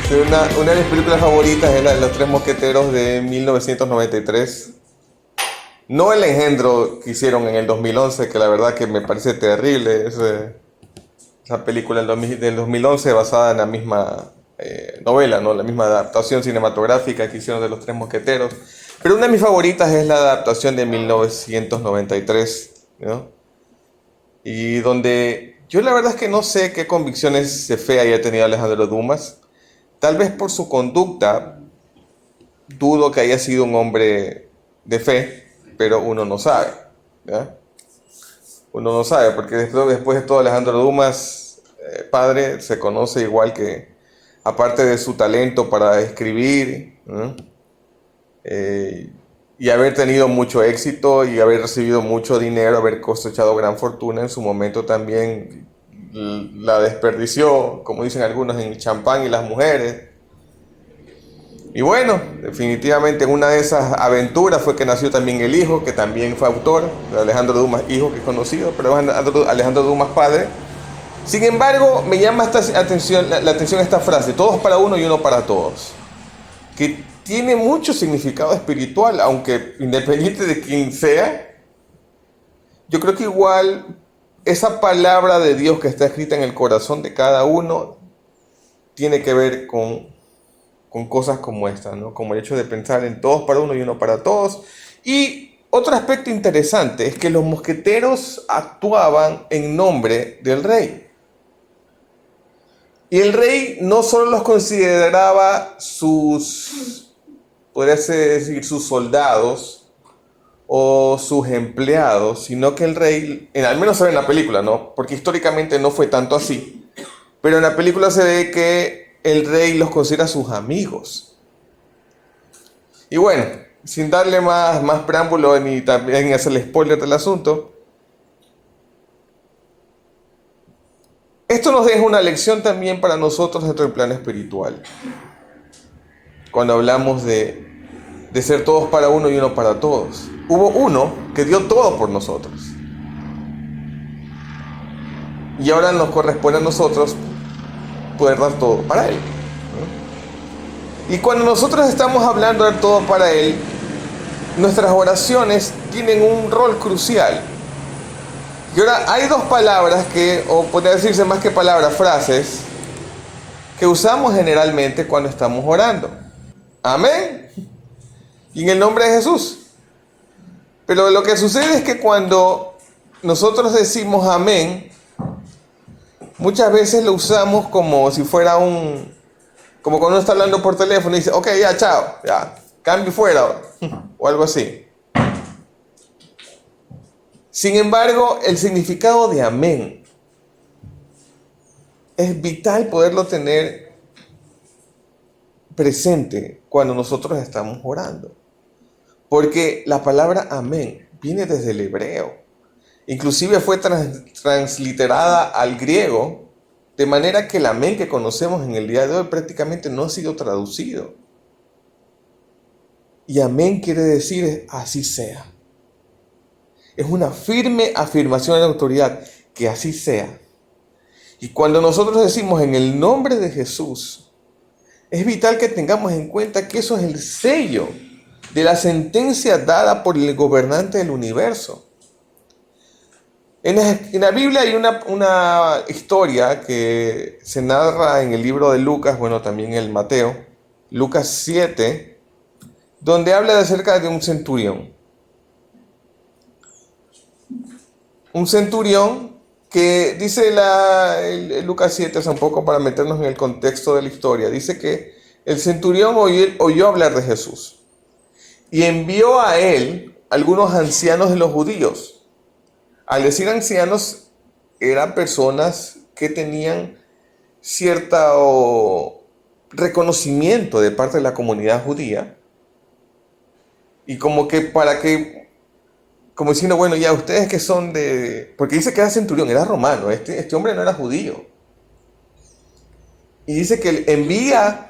Sí, una de mis películas favoritas es la de Los Tres Mosqueteros de 1993. No el engendro que hicieron en el 2011, que la verdad que me parece terrible. Esa película del 2011 basada en la misma novela, ¿no? La misma adaptación cinematográfica que hicieron de Los Tres Mosqueteros. Pero una de mis favoritas es la adaptación de 1993, ¿no? Y donde yo la verdad es que no sé qué convicciones de fe haya tenido Alejandro Dumas. Tal vez por su conducta, dudo que haya sido un hombre de fe, pero uno no sabe, ¿ya? Uno no sabe, porque después de todo Alejandro Dumas, padre, se conoce igual que, aparte de su talento para escribir, ¿no? Eh, y haber tenido mucho éxito y haber recibido mucho dinero, haber cosechado gran fortuna, en su momento también la desperdició, como dicen algunos, en el champán y las mujeres. Y bueno, definitivamente en una de esas aventuras fue que nació también el hijo, que también fue autor, de Alejandro Dumas, hijo que es conocido, pero Alejandro Dumas padre. Sin embargo, me llama la atención esta frase: todos para uno y uno para todos, que tiene mucho significado espiritual, aunque independiente de quién sea, yo creo que igual esa palabra de Dios que está escrita en el corazón de cada uno tiene que ver con cosas como esta, ¿no? Como el hecho de pensar en todos para uno y uno para todos. Y otro aspecto interesante es que los mosqueteros actuaban en nombre del rey. Y el rey no solo los consideraba podría decir, sus soldados o sus empleados, sino que el rey, al menos se ve en la película, ¿no? Porque históricamente no fue tanto así, pero en la película se ve que el rey los considera sus amigos. Y bueno, sin darle más preámbulo ni también hacerle spoiler del asunto, esto nos deja una lección también para nosotros dentro del plano espiritual. Cuando hablamos de ser todos para uno y uno para todos. Hubo uno que dio todo por nosotros. Y ahora nos corresponde a nosotros poder dar todo para Él, ¿no? Y cuando nosotros estamos hablando de dar todo para Él, nuestras oraciones tienen un rol crucial. Y ahora hay dos palabras o podría decirse más que palabras, frases, que usamos generalmente cuando estamos orando. Amén. Y en el nombre de Jesús. Pero lo que sucede es que cuando nosotros decimos amén, muchas veces lo usamos como si fuera como cuando uno está hablando por teléfono y dice, ok, ya, chao, ya, cambio fuera, o algo así. Sin embargo, el significado de amén es vital poderlo tener presente cuando nosotros estamos orando. Porque la palabra amén viene desde el hebreo. Inclusive fue transliterada al griego, de manera que el amén que conocemos en el día de hoy prácticamente no ha sido traducido. Y amén quiere decir así sea. Es una firme afirmación de autoridad, que así sea. Y cuando nosotros decimos en el nombre de Jesús, es vital que tengamos en cuenta que eso es el sello de la sentencia dada por el gobernante del universo. En la Biblia hay una historia que se narra en el libro de Lucas, bueno, también en el Mateo, Lucas 7, donde habla acerca de un centurión. Un centurión que dice el Lucas 7, es un poco para meternos en el contexto de la historia, dice que el centurión oyó hablar de Jesús y envió a él algunos ancianos de los judíos. Al decir ancianos, eran personas que tenían cierto reconocimiento de parte de la comunidad judía. Y como diciendo, bueno, ya ustedes que son porque dice que era centurión, era romano, este hombre no era judío. Y dice que él envía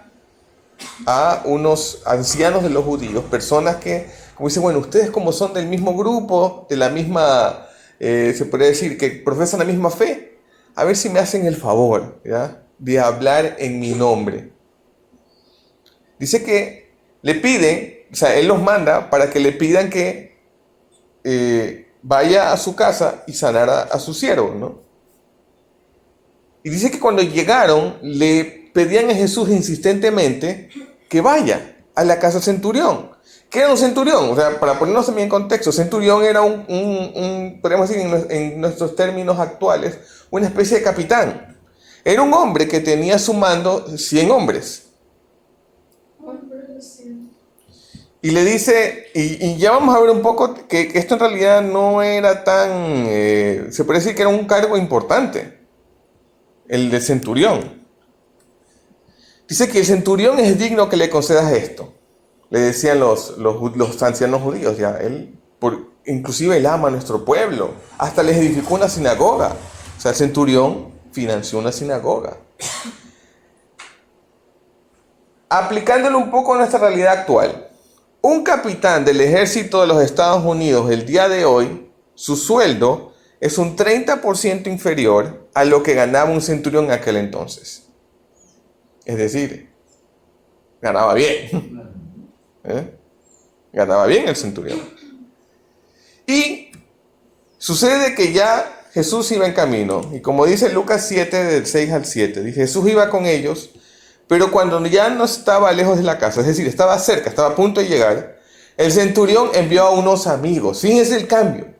a unos ancianos de los judíos, personas que, como dice, bueno, ustedes como son del mismo grupo, de la misma... se podría decir que profesan la misma fe, a ver si me hacen el favor, ¿ya?, de hablar en mi nombre. Dice que le piden, o sea, él los manda para que le pidan que vaya a su casa y sanara a su siervo, ¿no? Y dice que cuando llegaron, le pedían a Jesús insistentemente que vaya a la casa del centurión. ¿Qué era un centurión? O sea, para ponernos también en contexto, centurión era podríamos decir en nuestros términos actuales, una especie de capitán. Era un hombre que tenía a su mando 100 hombres. Y le dice, y ya vamos a ver un poco que esto en realidad no era tan, se puede decir que era un cargo importante, el de centurión. Dice que el centurión es digno que le concedas esto. Le decían los ancianos judíos, ya, inclusive él ama a nuestro pueblo, hasta les edificó una sinagoga. O sea, el centurión financió una sinagoga. Aplicándolo un poco a nuestra realidad actual. Un capitán del ejército de los Estados Unidos el día de hoy, su sueldo es un 30% inferior a lo que ganaba un centurión en aquel entonces. Es decir, ganaba bien. Ganaba bien el centurión. Y sucede que ya Jesús iba en camino. Y como dice Lucas 7, del 6 al 7, dice, Jesús iba con ellos, pero cuando ya no estaba lejos de la casa, es decir, estaba cerca, estaba a punto de llegar, el centurión envió a unos amigos. Fíjense el cambio.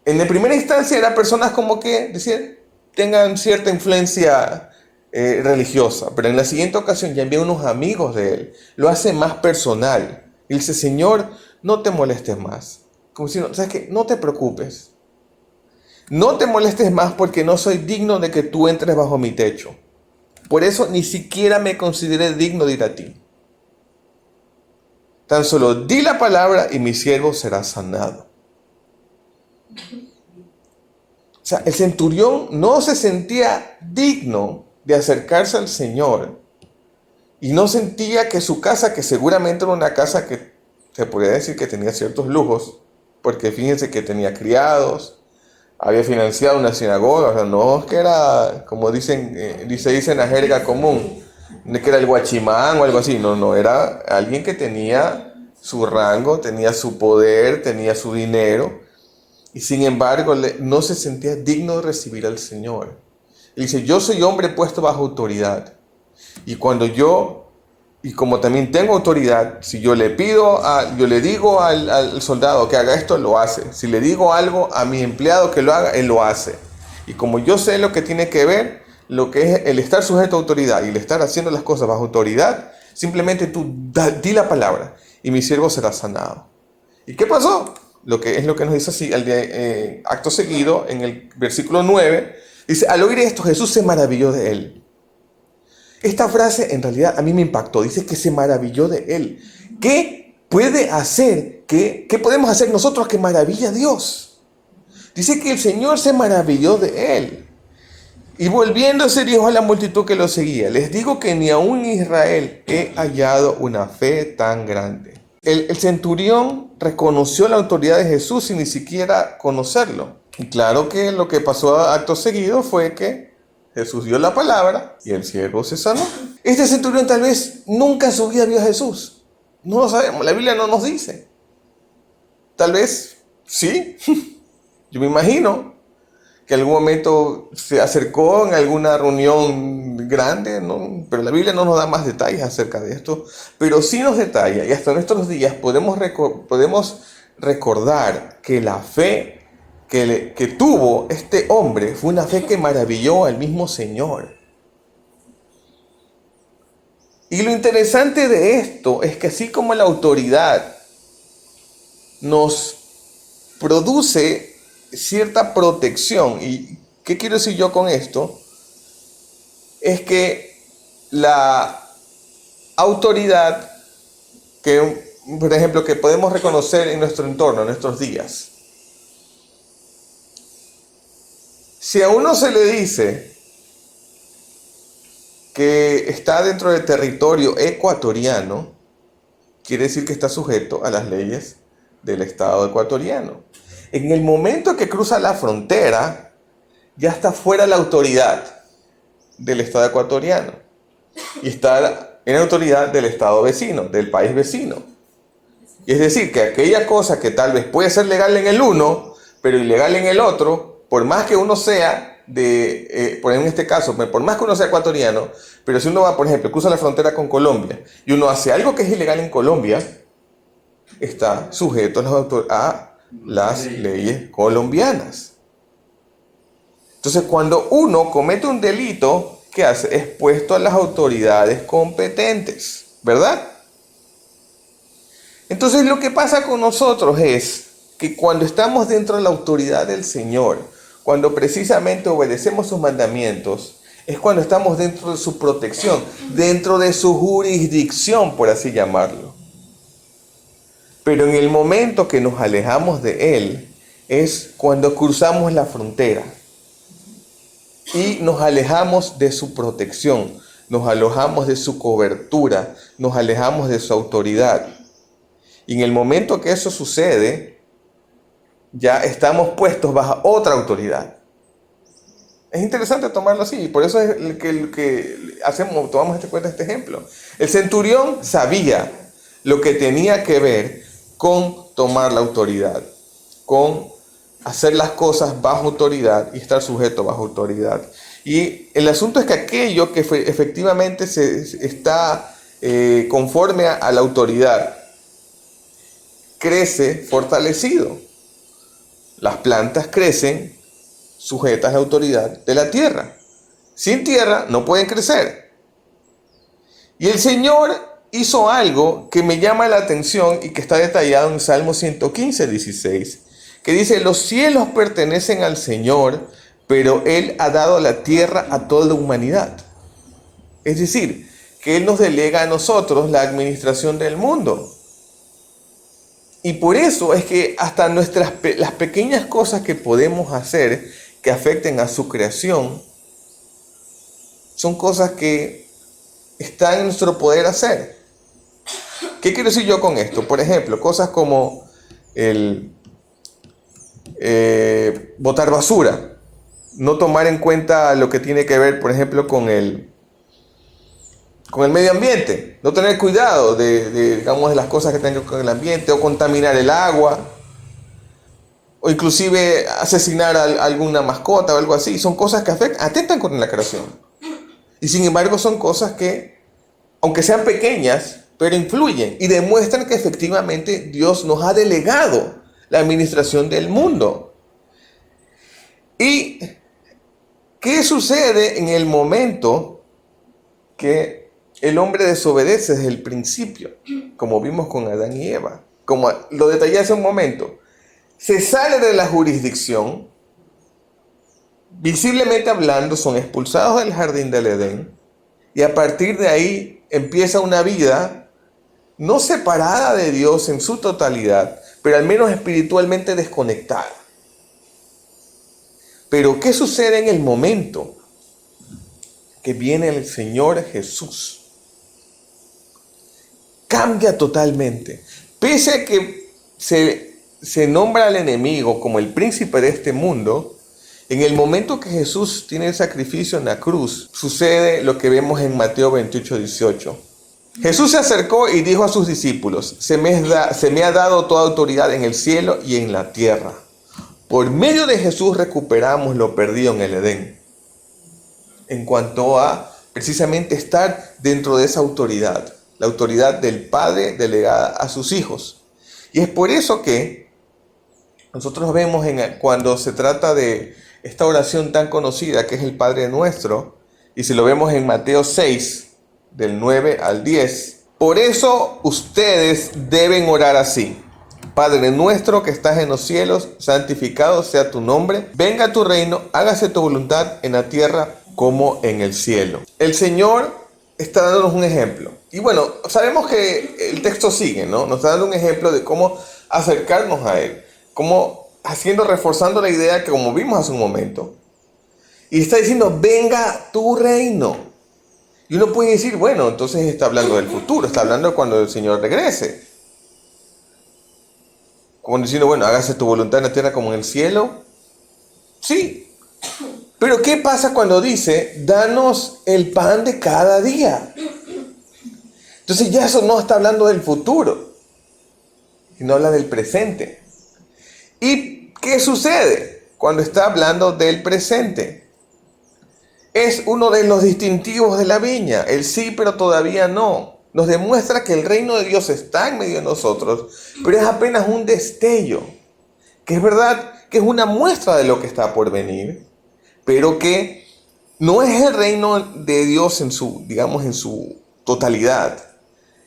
En la primera instancia eran personas como que decían, tengan cierta influencia religiosa, pero en la siguiente ocasión ya envía unos amigos de él. Lo hace más personal. Y dice, Señor, no te molestes más. Como si, ¿sabes qué? No te preocupes. No te molestes más porque no soy digno de que tú entres bajo mi techo. Por eso ni siquiera me consideré digno de ir a ti. Tan solo di la palabra y mi siervo será sanado. O sea, el centurión no se sentía digno de acercarse al Señor. Y no sentía que su casa, que seguramente era una casa que se podría decir que tenía ciertos lujos, porque fíjense que tenía criados, había financiado una sinagoga, o sea, no es que era, como dicen en la jerga común, no es que era el guachimán o algo así, no, era alguien que tenía su rango, tenía su poder, tenía su dinero, y sin embargo no se sentía digno de recibir al Señor. Él dice, yo soy hombre puesto bajo autoridad, y como también tengo autoridad, si yo le digo al soldado que haga esto, lo hace. Si le digo algo a mi empleado que lo haga, él lo hace. Y como yo sé lo que tiene que ver, lo que es el estar sujeto a autoridad y el estar haciendo las cosas bajo autoridad, simplemente tú di la palabra y mi siervo será sanado. ¿Y qué pasó? Lo que nos dice así, acto seguido, en el versículo 9, dice, al oír esto, Jesús se maravilló de él. Esta frase en realidad a mí me impactó. Dice que se maravilló de él. ¿Qué puede hacer? ¿Qué podemos hacer nosotros que maravilla a Dios? Dice que el Señor se maravilló de él. Y volviéndose dijo a la multitud que lo seguía, les digo que ni aún en Israel he hallado una fe tan grande. El centurión reconoció la autoridad de Jesús sin ni siquiera conocerlo. Y claro que lo que pasó acto seguido fue que Jesús dio la palabra y el siervo se sanó. Este centurión tal vez nunca en su vida vio a Jesús. No lo sabemos, la Biblia no nos dice. Tal vez sí. Yo me imagino que en algún momento se acercó en alguna reunión grande, ¿no? Pero la Biblia no nos da más detalles acerca de esto. Pero sí nos detalla, y hasta nuestros días podemos recordar que la fe que tuvo este hombre fue una fe que maravilló al mismo Señor. Y lo interesante de esto es que así como la autoridad nos produce cierta protección, ¿y qué quiero decir yo con esto? Es que la autoridad por ejemplo, que podemos reconocer en nuestro entorno, en nuestros días, si a uno se le dice que está dentro del territorio ecuatoriano, quiere decir que está sujeto a las leyes del Estado ecuatoriano. En el momento que cruza la frontera, ya está fuera la autoridad del Estado ecuatoriano y está en la autoridad del estado vecino, del país vecino. Y es decir, que aquella cosa que tal vez puede ser legal en el uno, pero ilegal en el otro, por más que uno sea en este caso, por más que uno sea ecuatoriano, pero si uno va, por ejemplo, cruza la frontera con Colombia y uno hace algo que es ilegal en Colombia, está sujeto a las leyes colombianas. Entonces, cuando uno comete un delito, ¿qué hace? Es puesto a las autoridades competentes, ¿verdad? Entonces, lo que pasa con nosotros es que cuando estamos dentro de la autoridad del Señor, cuando precisamente obedecemos sus mandamientos, es cuando estamos dentro de su protección, dentro de su jurisdicción, por así llamarlo. Pero en el momento que nos alejamos de Él, es cuando cruzamos la frontera y nos alejamos de su protección, nos alejamos de su cobertura, nos alejamos de su autoridad. Y en el momento que eso sucede, ya estamos puestos bajo otra autoridad. Es interesante tomarlo así, y por eso es que tomamos este ejemplo. El centurión sabía lo que tenía que ver con tomar la autoridad, con hacer las cosas bajo autoridad y estar sujeto bajo autoridad. Y el asunto es que aquello que efectivamente está conforme a la autoridad crece fortalecido. Las plantas crecen sujetas a la autoridad de la tierra. Sin tierra no pueden crecer. Y el Señor hizo algo que me llama la atención y que está detallado en Salmo 115, 16, que dice: los cielos pertenecen al Señor, pero Él ha dado la tierra a toda la humanidad. Es decir, que Él nos delega a nosotros la administración del mundo. Y por eso es que hasta las pequeñas cosas que podemos hacer que afecten a su creación son cosas que están en nuestro poder hacer. ¿Qué quiero decir yo con esto? Por ejemplo, cosas como el botar basura, no tomar en cuenta lo que tiene que ver, por ejemplo, con el medio ambiente, no tener cuidado digamos, de las cosas que tengan con el ambiente, o contaminar el agua, o inclusive asesinar a alguna mascota o algo así. Son cosas que atentan contra la creación. Y sin embargo son cosas que, aunque sean pequeñas, pero influyen y demuestran que efectivamente Dios nos ha delegado la administración del mundo. ¿Y qué sucede en el momento que el hombre desobedece desde el principio? Como vimos con Adán y Eva, como lo detallé hace un momento. Se sale de la jurisdicción, visiblemente hablando, son expulsados del jardín del Edén, y a partir de ahí empieza una vida no separada de Dios en su totalidad, pero al menos espiritualmente desconectada. Pero ¿qué sucede en el momento que viene el Señor Jesús? Cambia totalmente. Pese a que se nombra al enemigo como el príncipe de este mundo, en el momento que Jesús tiene el sacrificio en la cruz, sucede lo que vemos en Mateo 28, 18. Jesús se acercó y dijo a sus discípulos: se me ha dado toda autoridad en el cielo y en la tierra. Por medio de Jesús recuperamos lo perdido en el Edén, en cuanto a precisamente estar dentro de esa autoridad, la autoridad del Padre delegada a sus hijos. Y es por eso que nosotros vemos cuando se trata de esta oración tan conocida que es el Padre Nuestro, y si lo vemos en Mateo 6, del 9 al 10, por eso ustedes deben orar así: Padre nuestro que estás en los cielos, santificado sea tu nombre, venga tu reino, hágase tu voluntad en la tierra como en el cielo. El Señor está dándonos un ejemplo. Y bueno, sabemos que el texto sigue, ¿no? Nos está dando un ejemplo de cómo acercarnos a Él, cómo reforzando la idea que como vimos hace un momento. Y está diciendo: venga tu reino. Y uno puede decir, bueno, entonces está hablando del futuro, está hablando de cuando el Señor regrese. Como diciendo, bueno, hágase tu voluntad en la tierra como en el cielo. Sí. Pero ¿qué pasa cuando dice, danos el pan de cada día? Entonces ya eso no está hablando del futuro, sino habla del presente. ¿Y qué sucede cuando está hablando del presente? Es uno de los distintivos de la viña, el sí pero todavía no. Nos demuestra que el reino de Dios está en medio de nosotros, pero es apenas un destello, que es verdad que es una muestra de lo que está por venir, pero que no es el reino de Dios en su, digamos, en su totalidad,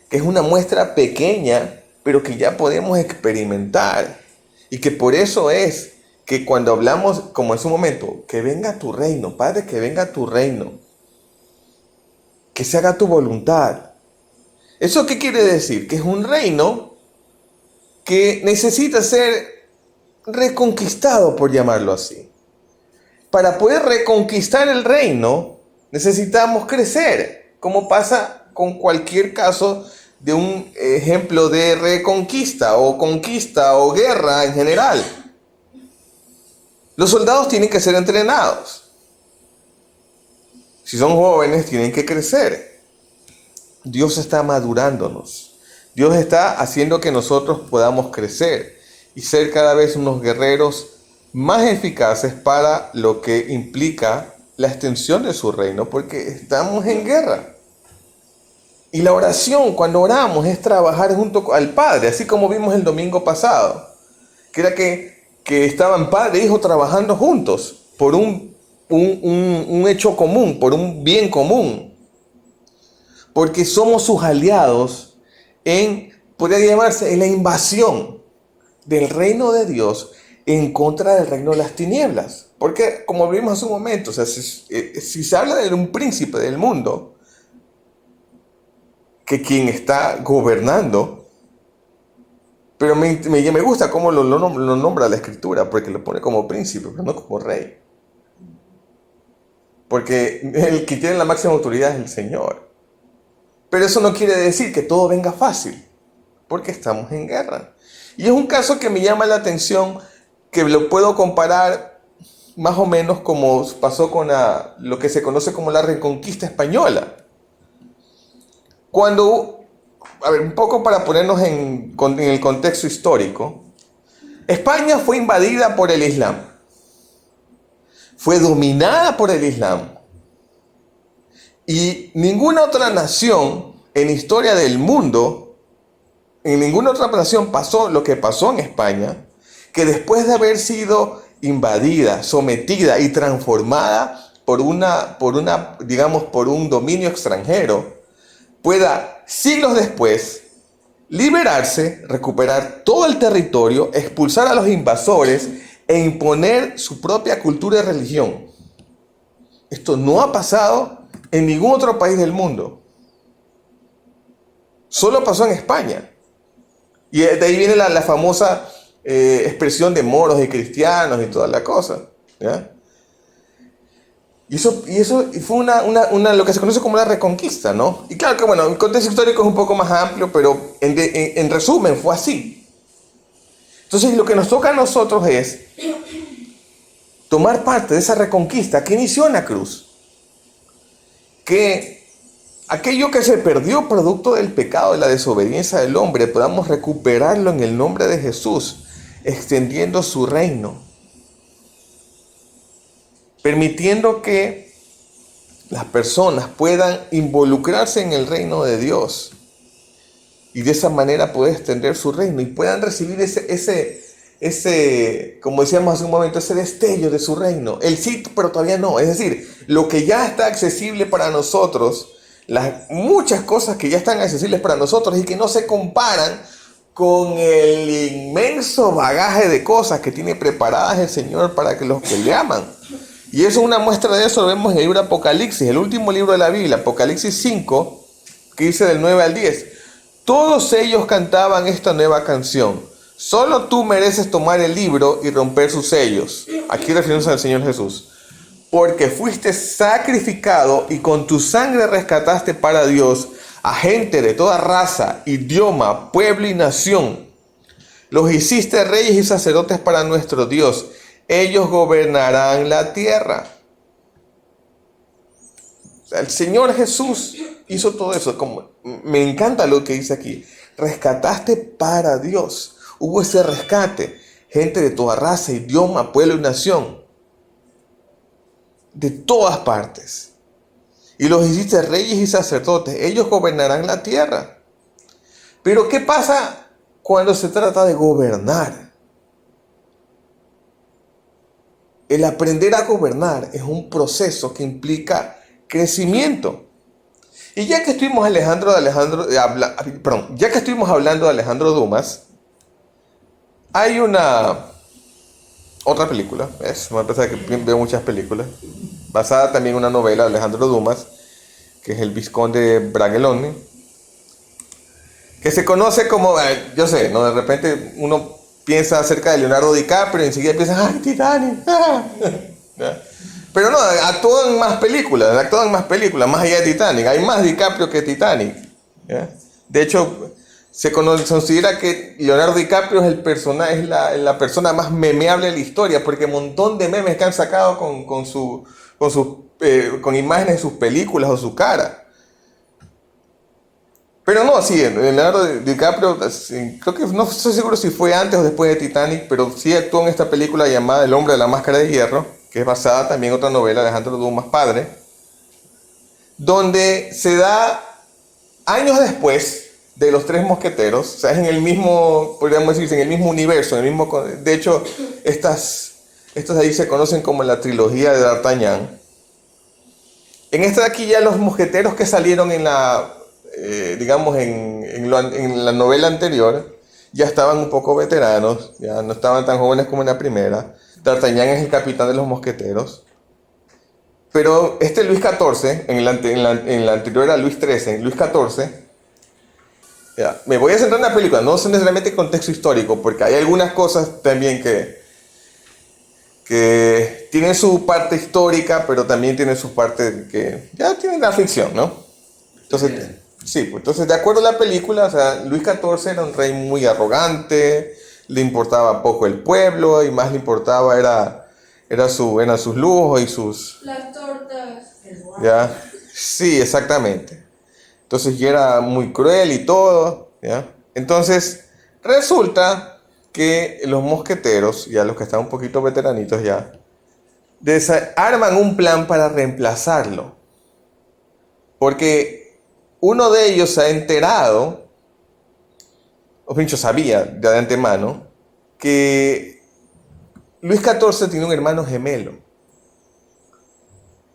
que es una muestra pequeña, pero que ya podemos experimentar. Y que por eso es que cuando hablamos, como en su momento, que venga tu reino, Padre, que venga tu reino, que se haga tu voluntad. ¿Eso qué quiere decir? Que es un reino que necesita ser reconquistado, por llamarlo así. Para poder reconquistar el reino, necesitamos crecer, como pasa con cualquier caso de un ejemplo de reconquista o guerra en general. Los soldados tienen que ser entrenados. Si son jóvenes, tienen que crecer. Dios está madurándonos. Dios está haciendo que nosotros podamos crecer y ser cada vez unos guerreros más eficaces para lo que implica la extensión de su reino, porque estamos en guerra. Y la oración, cuando oramos, es trabajar junto al Padre, así como vimos el domingo pasado, que era que estaban Padre e Hijo trabajando juntos por un hecho común, por un bien común, porque somos sus aliados podría llamarse, en la invasión del reino de Dios en contra del reino de las tinieblas. Porque, como vimos hace un momento, o sea, si se habla de un príncipe del mundo, que quien está gobernando, pero me gusta cómo lo nombra la Escritura, porque lo pone como príncipe, pero no como rey. Porque el que tiene la máxima autoridad es el Señor. Pero eso no quiere decir que todo venga fácil, porque estamos en guerra. Y es un caso que me llama la atención, que lo puedo comparar más o menos como pasó con lo que se conoce como la Reconquista Española. Cuando, un poco para ponernos en el contexto histórico, España fue invadida por el Islam, fue dominada por el Islam, y ninguna otra nación en la historia del mundo, en ninguna otra nación pasó lo que pasó en España, que después de haber sido invadida, sometida y transformada por un dominio extranjero, pueda, siglos después, liberarse, recuperar todo el territorio, expulsar a los invasores e imponer su propia cultura y religión. Esto no ha pasado en ningún otro país del mundo. Solo pasó en España. Y de ahí viene la famosa expresión de moros y cristianos y toda la cosa, ¿ya? Y eso fue lo que se conoce como la Reconquista, ¿no? Y claro que, bueno, el contexto histórico es un poco más amplio, pero en resumen fue así. Entonces, lo que nos toca a nosotros es tomar parte de esa reconquista que inició en la cruz. Que aquello que se perdió producto del pecado, de la desobediencia del hombre, podamos recuperarlo en el nombre de Jesús, extendiendo su reino, permitiendo que las personas puedan involucrarse en el reino de Dios y de esa manera poder extender su reino y puedan recibir ese, como decíamos hace un momento, ese destello de su reino. El sí, pero todavía no. Es decir, lo que ya está accesible para nosotros, muchas cosas que ya están accesibles para nosotros y que no se comparan con el inmenso bagaje de cosas que tiene preparadas el Señor para que los que le aman. Y eso, una muestra de eso lo vemos en el libro de Apocalipsis, el último libro de la Biblia, Apocalipsis 5, que dice del 9 al 10. Todos ellos cantaban esta nueva canción. Solo tú mereces tomar el libro y romper sus sellos. Aquí refiriéndose al Señor Jesús. Porque fuiste sacrificado y con tu sangre rescataste para Dios a gente de toda raza, idioma, pueblo y nación. Los hiciste reyes y sacerdotes para nuestro Dios. Ellos gobernarán la tierra. O sea, el Señor Jesús hizo todo eso. Como, me encanta lo que dice aquí. Rescataste para Dios. Hubo ese rescate. Gente de toda raza, idioma, pueblo y nación. De todas partes. Y los hiciste reyes y sacerdotes. Ellos gobernarán la tierra. Pero ¿qué pasa cuando se trata de gobernar? El aprender a gobernar es un proceso que implica crecimiento. Y ya que estuvimos ya que estuvimos hablando de Alejandro Dumas, hay otra película, me parece que veo muchas películas, basada también en una novela de Alejandro Dumas, que es El Vizconde Bragelonne, que se conoce como, yo sé, ¿no? De repente uno piensa acerca de Leonardo DiCaprio y enseguida piensa, ¡ay, Titanic! Pero no, actuó en más películas, más allá de Titanic. Hay más DiCaprio que Titanic. ¿Ya? De hecho, se considera que Leonardo DiCaprio es el personaje, la persona más memeable de la historia, porque un montón de memes que han sacado con imágenes de sus películas o su cara. Pero no, sí, Leonardo DiCaprio, creo que no estoy seguro si fue antes o después de Titanic, pero sí actuó en esta película llamada El hombre de la máscara de hierro, que es basada también en otra novela de Alejandro Dumas padre, donde se da años después de Los Tres Mosqueteros, o sea, es en el mismo, podríamos decir, en el mismo universo, de hecho, estas de ahí se conocen como la trilogía de D'Artagnan. En esta de aquí ya los mosqueteros que salieron en la la novela anterior, ya estaban un poco veteranos, ya no estaban tan jóvenes como en la primera. D'Artagnan es el capitán de los mosqueteros. Pero este Luis XIV, en la anterior era Luis XIII, Luis XIV, ya, me voy a centrar en la película, no necesariamente contexto histórico, porque hay algunas cosas también que tienen su parte histórica, pero también tienen su parte que ya tienen la ficción, ¿no? Entonces, sí, pues, entonces de acuerdo a la película, o sea, Luis XIV era un rey muy arrogante, le importaba poco el pueblo y más le importaba eran sus lujos y sus... Las tortas. ¿Ya? Sí, exactamente. Entonces ya era muy cruel y todo, ¿ya? Entonces resulta que los mosqueteros, ya los que están un poquito veteranitos ya, arman un plan para reemplazarlo. Porque uno de ellos se ha enterado, o pincho sabía de antemano, que Luis XIV tiene un hermano gemelo.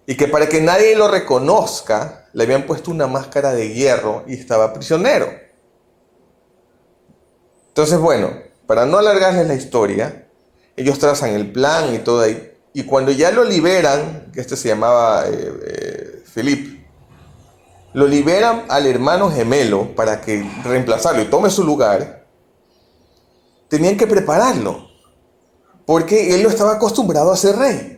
Y que para que nadie lo reconozca, le habían puesto una máscara de hierro y estaba prisionero. Entonces, bueno, para no alargarles la historia, ellos trazan el plan y todo ahí. Y cuando ya lo liberan, que este se llamaba Philippe, lo liberan al hermano gemelo para que reemplazarlo y tome su lugar. Tenían que prepararlo, porque él no estaba acostumbrado a ser rey.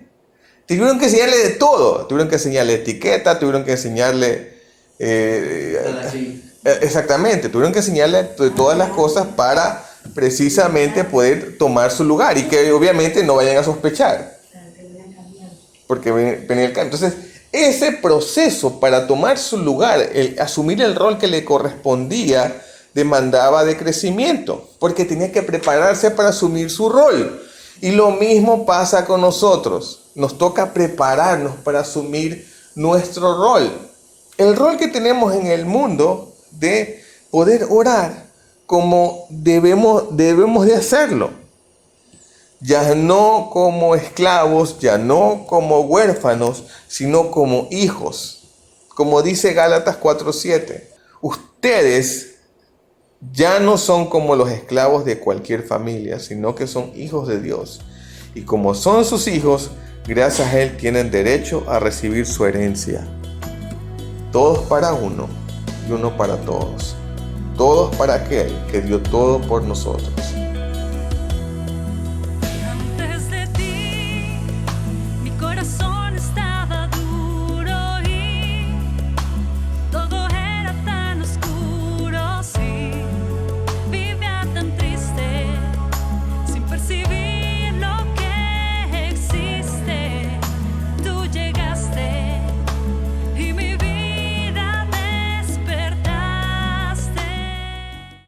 Tuvieron que enseñarle de todo. Tuvieron que enseñarle etiqueta, tuvieron que enseñarle... exactamente, tuvieron que enseñarle de todas las cosas para precisamente poder tomar su lugar y que obviamente no vayan a sospechar. Porque venía el cambio. Entonces, ese proceso para tomar su lugar, asumir el rol que le correspondía, demandaba de crecimiento, porque tenía que prepararse para asumir su rol. Y lo mismo pasa con nosotros. Nos toca prepararnos para asumir nuestro rol. El rol que tenemos en el mundo de poder orar como debemos de hacerlo. Ya no como esclavos, ya no como huérfanos, sino como hijos. Como dice Gálatas 4:7. Ustedes ya no son como los esclavos de cualquier familia, sino que son hijos de Dios. Y como son sus hijos, gracias a Él tienen derecho a recibir su herencia. Todos para uno y uno para todos. Todos para aquel que dio todo por nosotros.